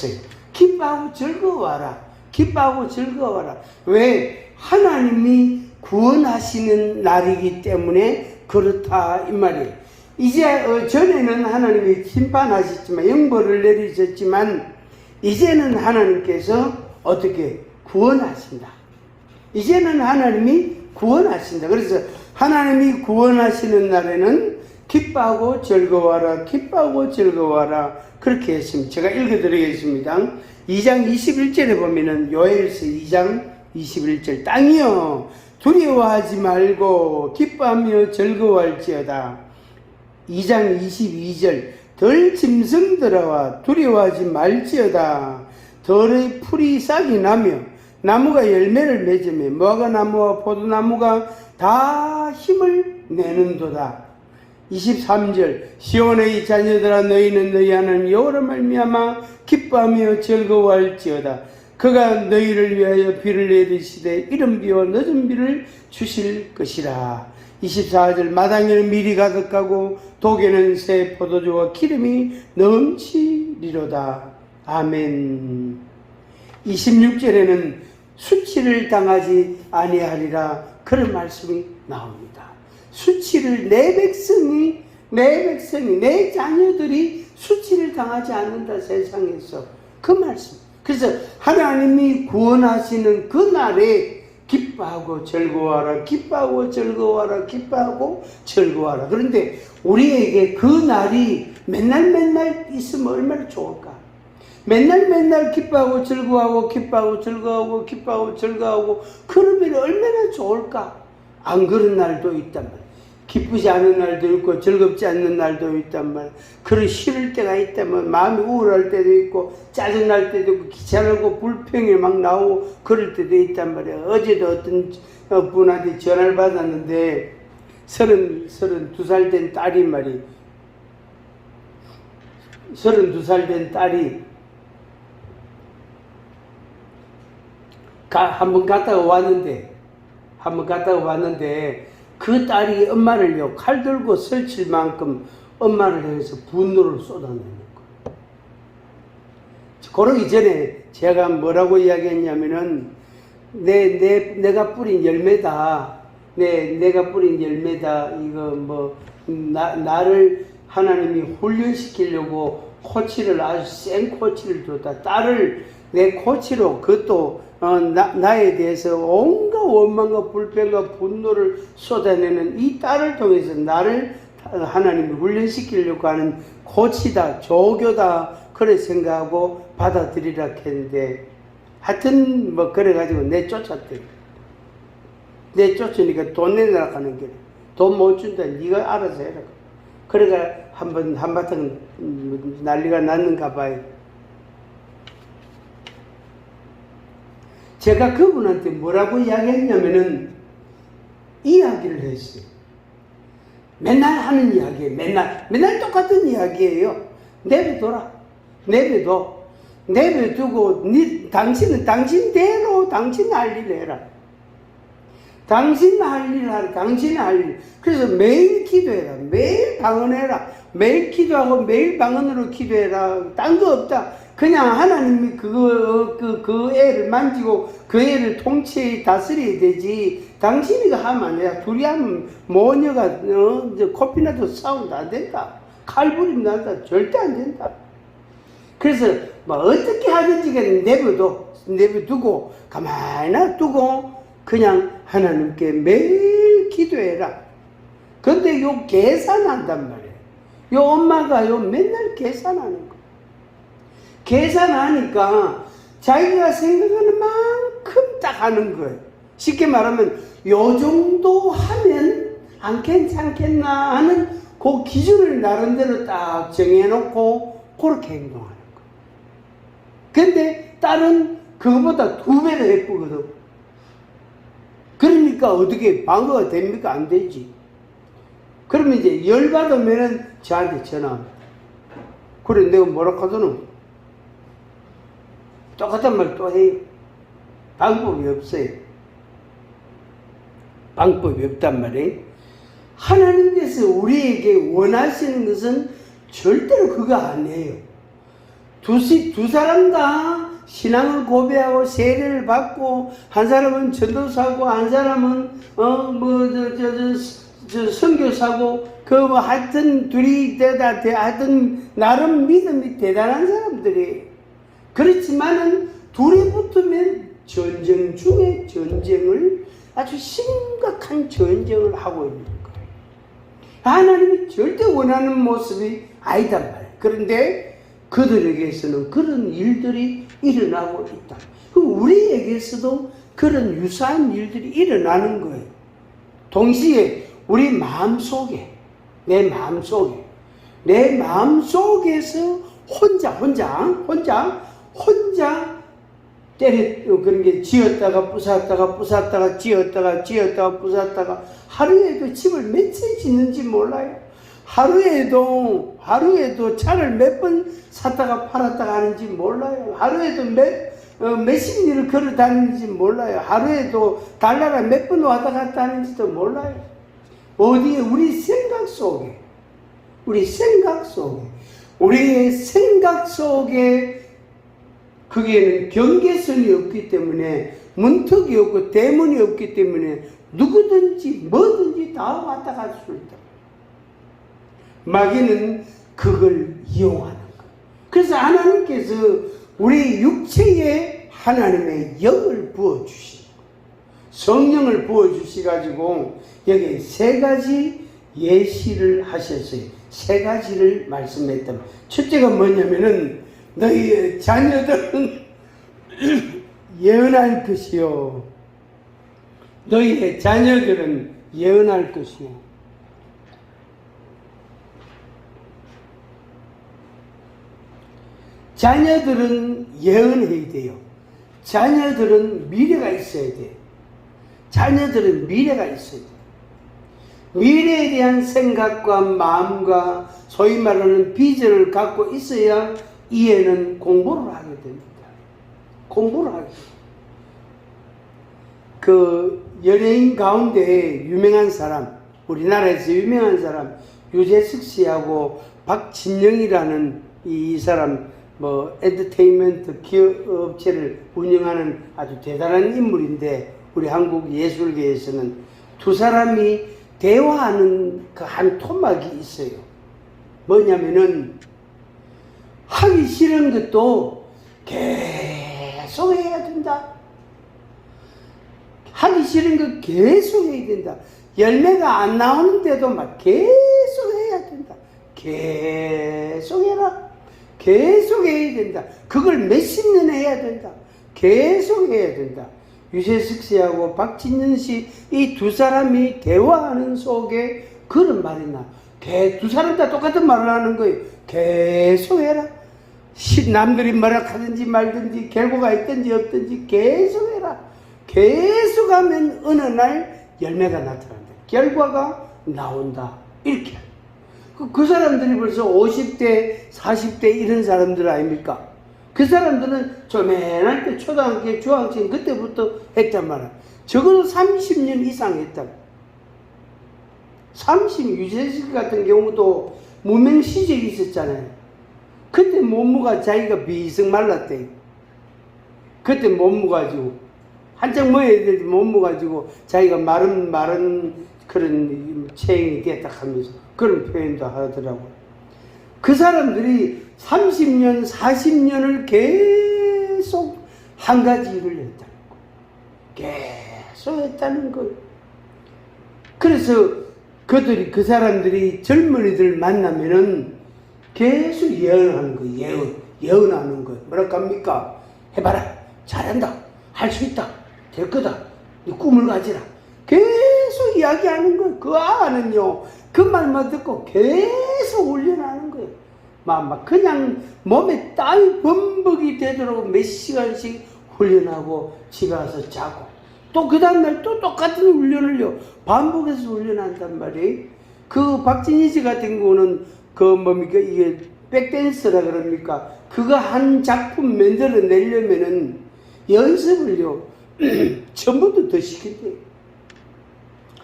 했어요. 기뻐하고 즐거워하라. 기뻐하고 즐거워하라. 왜? 하나님이 구원하시는 날이기 때문에 그렇다 이 말이에요. 이제 전에는 하나님이 심판하셨지만 형벌을 내리셨지만 이제는 하나님께서 어떻게 구원하신다. 이제는 하나님이 구원하신다. 그래서 하나님이 구원하시는 날에는 기뻐하고 즐거워하라. 기뻐하고 즐거워하라. 그렇게 했습니다. 제가 읽어드리겠습니다. 2장 21절에 보면은 요엘서 2장 21절 땅이여 두려워하지 말고 기뻐하며 즐거워할지어다. 2장 22절 덜 짐승들아와 두려워하지 말지어다. 덜의 풀이 싹이 나며 나무가 열매를 맺으며 무화과나무와 포도나무가 다 힘을 내는도다. 23절 시온의 자녀들아 너희는 너희 하나님 여호와로 말미암아 기뻐하며 즐거워할지어다. 그가 너희를 위하여 비를 내리시되 이른 비와 늦은 비를 주실 것이라. 24절 마당에는 밀이 가득하고 독에는 새 포도주와 기름이 넘치리로다. 아멘. 26절에는 수치를 당하지 아니하리라. 그런 말씀이 나옵니다. 수치를 내 백성이 내 자녀들이 수치를 당하지 않는다. 세상에서 그 말씀. 그래서 하나님이 구원하시는 그 날에 기뻐하고 즐거워하라. 기뻐하고 즐거워하라. 기뻐하고 즐거워하라. 그런데 우리에게 그 날이 맨날 있으면 얼마나 좋을까? 맨날 기뻐하고 즐거워하고 기뻐하고 즐거워하고 기뻐하고 즐거워하고 그러면 얼마나 좋을까? 안 그런 날도 있단 말이야. 기쁘지 않은 날도 있고 즐겁지 않는 날도 있단 말이야. 그런 싫을 때가 있다면 마음이 우울할 때도 있고 짜증날 때도 있고 귀찮고 불평이 막 나오고 그럴 때도 있단 말이야. 어제도 어떤 분한테 전화를 받았는데 32살 된 딸이 말이 32살 된 딸이 한번 갔다가 왔는데 그 딸이 엄마를요 칼 들고 설칠 만큼 엄마를 향해서 분노를 쏟아내는 거예요. 그러기 전에 제가 뭐라고 이야기했냐면은 내가 뿌린 열매다. 내가 뿌린 열매다. 이거 나를 하나님이 훈련시키려고 코치를 아주 센 코치를 줬다. 딸을 내 코치로 그것도 나에 대해서 온갖 원망과 불평과 분노를 쏟아내는 이 딸을 통해서 나를 하나님이 훈련시키려고 하는 코치다, 조교다, 그래 생각하고 받아들이라 했는데 하여튼 그래가지고 내쫓았대. 내쫓으니까 돈 내놔라 하는 게 돈 못 준다. 네가 알아서 해라. 그래가 한바탕 난리가 났는가 봐요. 제가 그분한테 뭐라고 이야기했냐면은 이야기를 했어요. 맨날 하는 이야기예요. 맨날 똑같은 이야기예요. 내버둬라. 내버두고 당신은 당신대로 당신 할 일 해라. 당신 할 일 하라. 당신이 할 일. 그래서 매일 기도해라. 매일 방언해라. 매일 기도하고 매일 방언으로 기도해라. 딴 거 없다. 그냥 하나님이 그 애를 만지고 그 애를 통치해 다스려야 되지. 당신이가 하면 안 돼. 둘이 하면 모녀가 코피나도 싸운다. 안 된다. 칼부림 난다. 절대 안 된다. 그래서 어떻게 하든지 내버두고 가만히 놔두고 그냥 하나님께 매일 기도해라. 근데 요 계산한단 말이에요. 요 엄마가 요 맨날 계산하는 거. 계산하니까 자기가 생각하는 만큼 딱 하는 거예요. 쉽게 말하면 요 정도 하면 안 괜찮겠나 하는 그 기준을 나름대로 딱 정해놓고 그렇게 행동하는 거예요. 근데 딸은 그거보다 2배로 예쁘거든. 그러니까 어떻게 방어가 됩니까? 안 되지. 그러면 이제 열받으면은 저한테 전화합니다. 그래 내가 뭐라 하더는 똑같은 말 또 해요. 방법이 없어요. 방법이 없단 말이에요. 하나님께서 우리에게 원하시는 것은 절대로 그거 아니에요. 두 사람 다 신앙을 고백하고 세례를 받고, 한 사람은 전도사고, 한 사람은 선교사고, 하여튼 둘이 하여튼 나름 믿음이 대단한 사람들이. 그렇지만은 둘이 붙으면 전쟁 중에 전쟁을, 아주 심각한 전쟁을 하고 있는 거예요. 하나님이 절대 원하는 모습이 아니단 말이에요. 그런데 그들에게서는 그런 일들이 일어나고 있다. 우리에게서도 그런 유사한 일들이 일어나는 거예요. 동시에 우리 마음속에, 내 마음속에서 혼자 그런 게 지었다가 부쉈다가 지었다가 부쉈다가 하루에도 집을 며칠 짓는지 몰라요. 하루에도 차를 몇 번 샀다가 팔았다가 하는지 몰라요. 하루에도 몇십 리를 걸어 다니는지 몰라요. 하루에도 달나라 몇 번 왔다 갔다 하는지도 몰라요. 어디에? 우리의 생각 속에 거기에는 경계선이 없기 때문에, 문턱이 없고 대문이 없기 때문에 누구든지 뭐든지 다 왔다 갈 수 있다. 마귀는 그걸 이용하는 거예요. 그래서 하나님께서 우리 육체에 하나님의 영을 부어주시고, 성령을 부어주시가지고 여기 세 가지 예시를 하셨어요. 세 가지를 말씀했다. 첫째가 뭐냐면은, 너희의 자녀들은 예언할 것이요. 너희의 자녀들은 예언할 것이요. 자녀들은 예언해야 돼요. 자녀들은 미래가 있어야 돼요. 자녀들은 미래가 있어야 돼요. 미래에 대한 생각과 마음과 소위 말하는 비전을 갖고 있어야 이해는 공부를 하게 됩니다. 공부를 하게 됩니다. 그 연예인 가운데 유명한 사람, 우리나라에서 유명한 사람, 유재석 씨하고 박진영이라는 이 사람, 엔터테인먼트 기업 업체를 운영하는 아주 대단한 인물인데, 우리 한국 예술계에서는 두 사람이 대화하는 그 한 토막이 있어요. 뭐냐면은, 하기 싫은 것도 계속 해야 된다. 하기 싫은 거 계속 해야 된다. 열매가 안 나오는데도 막 계속 해야 된다. 계속 해라. 계속 해야 된다. 그걸 몇십 년 해야 된다. 계속 해야 된다. 유재석 씨하고 박진영 씨, 이 두 사람이 대화하는 속에 그런 말이 나. 두 사람 다 똑같은 말을 하는 거예요. 계속 해라. 남들이 뭐라 하든지 말든지 결과가 있든지 없든지 계속 해라. 계속 하면 어느 날 열매가 나타난다. 결과가 나온다. 이렇게. 그 사람들이 벌써 50대, 40대 이런 사람들 아닙니까? 그 사람들은 조맨할 때 초등학교, 중학생 그때부터 했단 말이야. 적어도 30년 이상 했다. 유재석 같은 경우도 무명 시절이 있었잖아요. 그때 몸무가 자기가 비승 말랐대. 그때 몸무 가지고 한창 뭐 해야 될지 몸무 가지고 자기가 마른 그런 체형이 됐다 하면서 그런 표현도 하더라고요. 그 사람들이 30년, 40년을 계속 한 가지 일을 했다는 거예요. 계속 했다는 거예요. 그래서 그 사람들이 젊은이들 만나면은 계속 예언하는 거예요. 예언하는 거예요. 뭐랄까 합니까? 해봐라. 잘한다. 할 수 있다. 될 거다. 네 꿈을 가지라. 계속 이야기하는 거예요. 그 아는요, 그 말만 듣고 계속 훈련하는 거예요. 막 그냥 몸에 땀이 범벅이 되도록 몇 시간씩 훈련하고 집에 와서 자고, 또 그 다음날 또 똑같은 훈련을요, 반복해서 훈련한단 말이에요. 그 박진희 씨 같은 경우는 이게 백댄서라 그럽니까? 그거 한 작품 만들어 내려면은 연습을요, 전부터 더 시킨대요.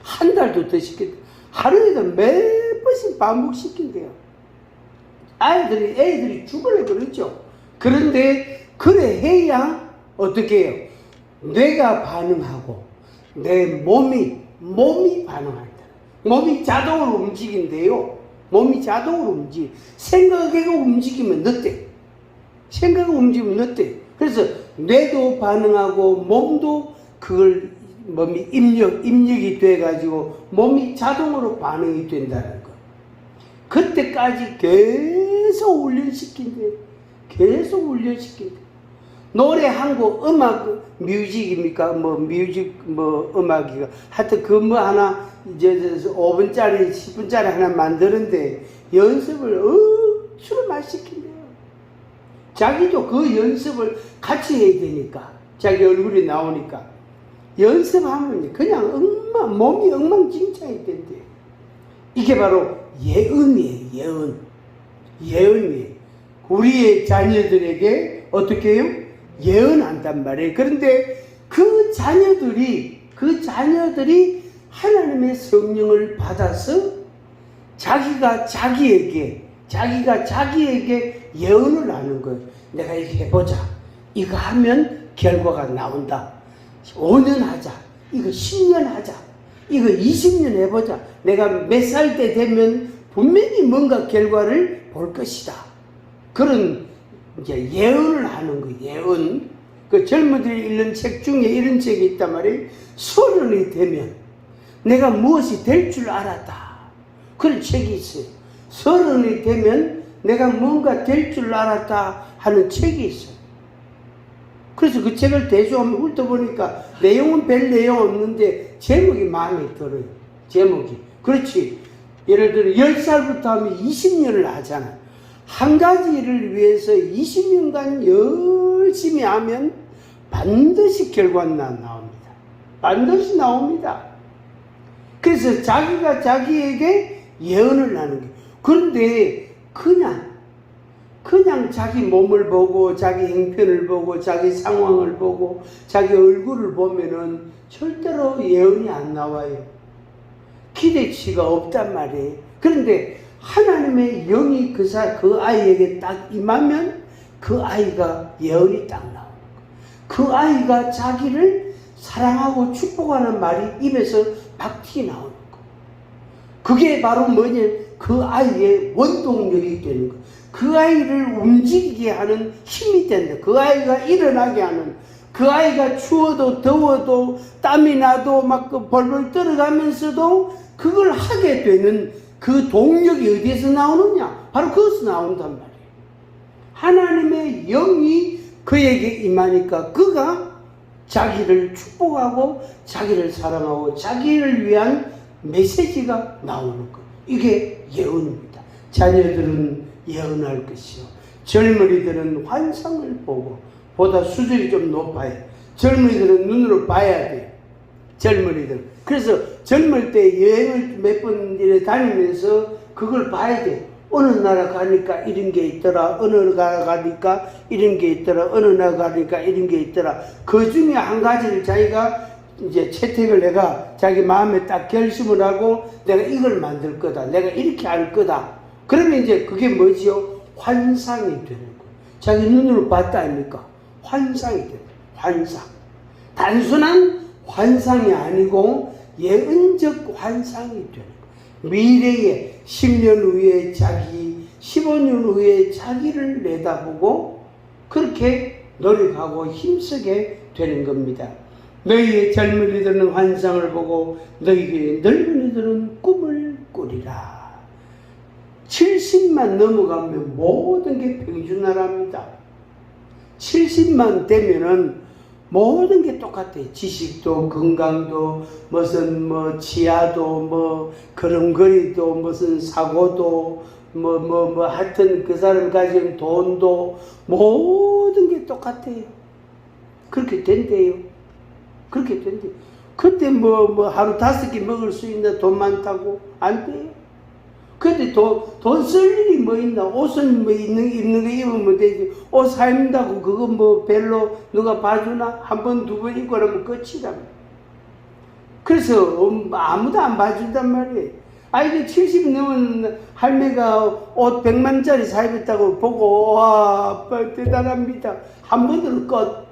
한 달도 더 시킨대요. 하루에도 몇 번씩 반복시킨대요. 애들이 죽으려 그러죠. 그런데 그래 해야 어떻게 해요? 뇌가 반응하고 내 몸이 반응한다. 몸이 자동으로 움직인대요. 몸이 자동으로 움직여. 생각이 움직이면 넣대. 생각이 움직이면 넣대. 그래서 뇌도 반응하고 몸도 그걸 몸이 입력이 돼가지고 몸이 자동으로 반응이 된다는 거. 그때까지 계속 훈련시킨대. 계속 훈련시킨대. 노래 한 곡, 음악, 뮤직입니까? 음악이가. 하여튼 하나, 이제 5분짜리, 10분짜리 하나 만드는데 연습을 억수로 많이 시킨대요. 자기도 그 연습을 같이 해야 되니까. 자기 얼굴이 나오니까. 연습하면 그냥 몸이 엉망진창이 된대요. 이게 바로 예언이에요, 예언이에요. 우리의 자녀들에게 어떻게 해요? 예언한단 말이에요. 그런데 그 자녀들이 하나님의 성령을 받아서 자기가 자기에게 예언을 하는 거예요. 내가 이렇게 해보자. 이거 하면 결과가 나온다. 5년 하자. 이거 10년 하자. 이거 20년 해보자. 내가 몇 살 때 되면 분명히 뭔가 결과를 볼 것이다. 그런 이제 예언을 하는 거예요. 예언. 그 젊은이들이 읽는 책 중에 이런 책이 있단 말이에요. 30이 되면 내가 무엇이 될 줄 알았다. 그런 책이 있어요. 30이 되면 내가 뭔가 될 줄 알았다 하는 책이 있어요. 그래서 그 책을 대조하면 훑어보니까 내용은 별 내용 없는데 제목이 마음에 들어요. 제목이. 그렇지. 예를 들어 10살부터 하면 20년을 하잖아. 한 가지 일을 위해서 20년간 열심히 하면 반드시 결과는 나옵니다. 반드시 나옵니다. 그래서 자기가 자기에게 예언을 하는 거예요. 그런데 그냥 자기 몸을 보고 자기 형편을 보고 자기 상황을 보고 자기 얼굴을 보면은 절대로 예언이 안 나와요. 기대치가 없단 말이에요. 그런데 하나님의 영이 그 아이에게 딱 임하면 그 아이가 예언이 딱 나오는 거예요. 그 아이가 자기를 사랑하고 축복하는 말이 입에서 막 튀어나오는 거예요. 그게 바로 뭐냐? 그 아이의 원동력이 되는 거예요. 그 아이를 움직이게 하는 힘이 된다. 그 아이가 일어나게 하는, 그 아이가 추워도 더워도 땀이 나도 막 벌벌 떨어가면서도 그걸 하게 되는 그 동력이 어디에서 나오느냐? 바로 거기서 나온단 말이에요. 하나님의 영이 그에게 임하니까 그가 자기를 축복하고 자기를 사랑하고 자기를 위한 메시지가 나오는 거예요. 이게 예언입니다. 자녀들은 예언할 것이요. 젊은이들은 환상을 보고, 보다 수준이 좀 높아요. 젊은이들은 눈으로 봐야 돼요. 젊은이들. 그래서 젊을 때 여행을 몇 번 다니면서 그걸 봐야 돼요. 어느 나라 가니까 이런 게 있더라. 어느 나라 가니까 이런 게 있더라. 어느 나라 가니까 이런 게 있더라. 그 중에 한 가지를 자기가 이제 채택을 내가 자기 마음에 딱 결심을 하고 내가 이걸 만들 거다. 내가 이렇게 할 거다. 그러면 이제 그게 뭐지요? 환상이 되는 거예요. 자기 눈으로 봤다 아닙니까? 환상이 되는 거예요. 환상. 단순한 환상이 아니고 예언적 환상이 되는 거예요. 미래에 10년 후에 자기, 15년 후에 자기를 내다보고 그렇게 노력하고 힘쓰게 되는 겁니다. 너희의 젊은이들은 환상을 보고 너희의 늙은이들은 꿈을 꾸리라. 70만 넘어가면 모든 게 평준화랍니다. 70만 되면은 모든 게 똑같아요. 지식도, 건강도, 무슨 치아도, 걸음걸이도, 무슨 사고도, 하여튼 그 사람 가진 돈도, 모든 게 똑같아요. 그렇게 된대요. 그렇게 된대요. 그때 하루 5끼 먹을 수 있나? 돈 많다고? 안 돼요. 근데 돈 쓸 일이 뭐 있나? 옷은 입는 거 입으면 되지. 옷 사입는다고 그거 별로 누가 봐주나? 한 번, 두 번 입고 그러면 끝이다. 그래서 아무도 안 봐준단 말이에요. 이제 70 넘은 할매가 옷 100만짜리 사입었다고 보고, 와, 대단합니다. 한 번으로 끝.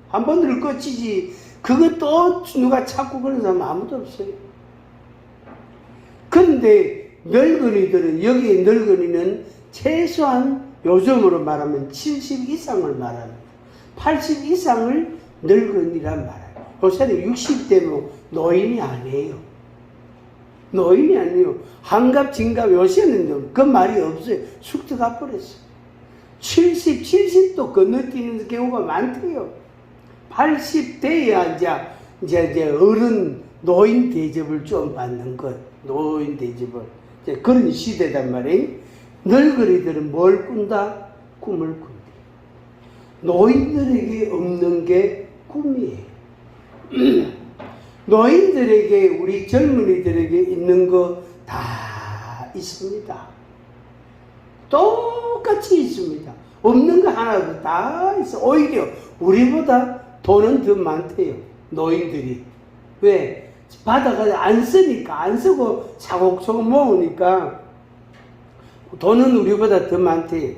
한 번으로 끝이지. 그것도 누가 찾고 그런 사람 아무도 없어요. 그런데 늙은이들은, 여기에 늙은이는 최소한 요즘으로 말하면 70 이상을 말합니다. 80 이상을 늙은이란 말이에요. 요새는 60대면 노인이 아니에요. 노인이 아니에요. 한갑, 진갑, 요새는 그 말이 없어요. 쑥 들어가버렸어요. 70도 건너뛰는 경우가 많대요. 80대야 이제 어른, 노인 대접을 좀 받는 것. 노인 대접을. 이제 그런 시대단 말이에요. 늙은이들은 뭘 꾼다? 꿈을 꾼다. 노인들에게 없는 게 꿈이에요. 노인들에게, 우리 젊은이들에게 있는 거 다 있습니다. 똑같이 있습니다. 없는 거 하나도 다 있어. 오히려 우리보다 돈은 더 많대요. 노인들이. 왜? 받아가지고 안 쓰니까, 안 쓰고 차곡차곡 모으니까 돈은 우리보다 더 많대요.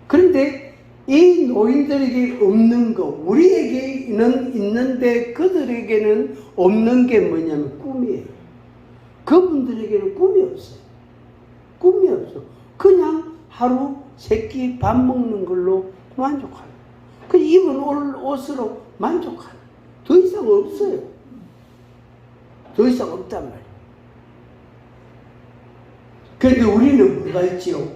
그런데 이 노인들에게 없는 거, 우리에게는 있는데 그들에게는 없는 게 뭐냐면 꿈이에요. 그분들에게는 꿈이 없어요. 꿈이 없어. 그냥 하루 세끼 밥 먹는 걸로 만족하는. 그 입은 옷으로 만족하는. 더 이상 없어요. 더 이상 없단 말이에요. 그런데 우리는 뭐가 있지요?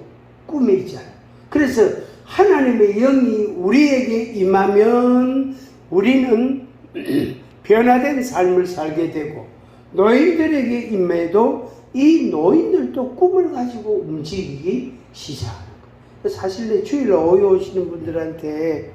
꿈이 있잖아요. 그래서 하나님의 영이 우리에게 임하면 우리는 변화된 삶을 살게 되고, 노인들에게 임해도 이 노인들도 꿈을 가지고 움직이기 시작하는 거예요. 사실 내 주일 오후에 오시는 분들한테